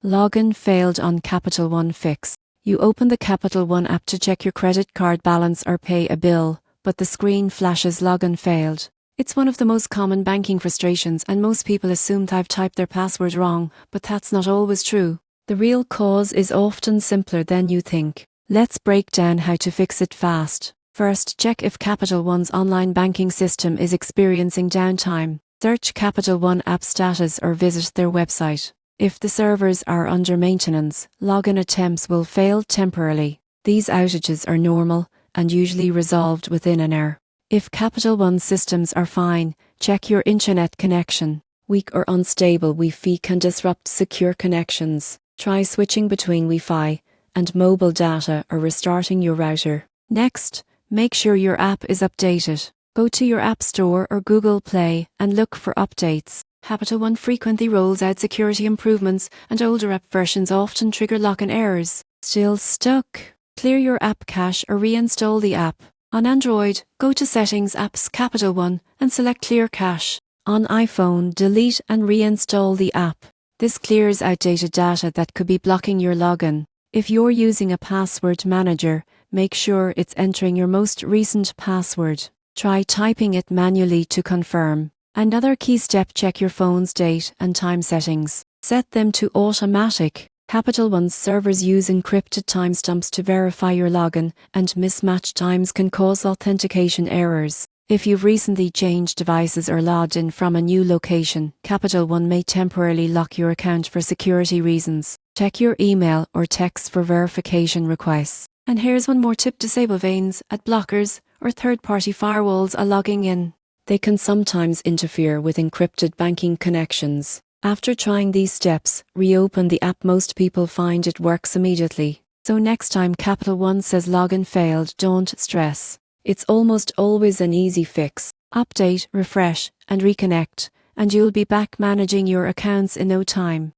Login failed on Capital One fix. You open the Capital One app to check your credit card balance or pay a bill, but the screen flashes login failed. It's one of the most common banking frustrations, and most people assume they've typed their password wrong, but that's not always true. The real cause is often simpler than you think. Let's break down how to fix it fast. First, check if Capital One's online banking system is experiencing downtime. Search Capital One app status or visit their website. If the servers are under maintenance, login attempts will fail temporarily. These outages are normal and usually resolved within an hour. If Capital One systems are fine, check your internet connection. Weak or unstable Wi-Fi can disrupt secure connections. Try switching between Wi-Fi and mobile data or restarting your router. Next, make sure your app is updated. Go to your App Store or Google Play and look for updates. Capital One frequently rolls out security improvements, and older app versions often trigger login errors. Still stuck? Clear your app cache or reinstall the app. On Android, go to Settings, Apps, Capital One, and select Clear Cache. On iPhone, delete and reinstall the app. This clears outdated data that could be blocking your login. If you're using a password manager, make sure it's entering your most recent password. Try typing it manually to confirm. Another key step: check your phone's date and time settings. Set them to automatic. Capital One's servers use encrypted timestamps to verify your login, and mismatched times can cause authentication errors. If you've recently changed devices or logged in from a new location, Capital One may temporarily lock your account for security reasons. Check your email or text for verification requests. And here's one more tip: disable VPNs, ad blockers, or third-party firewalls are logging in. They can sometimes interfere with encrypted banking connections. After trying these steps, reopen the app. Most people find it works immediately. So next time Capital One says login failed, don't stress. It's almost always an easy fix. Update, refresh, and reconnect, and you'll be back managing your accounts in no time.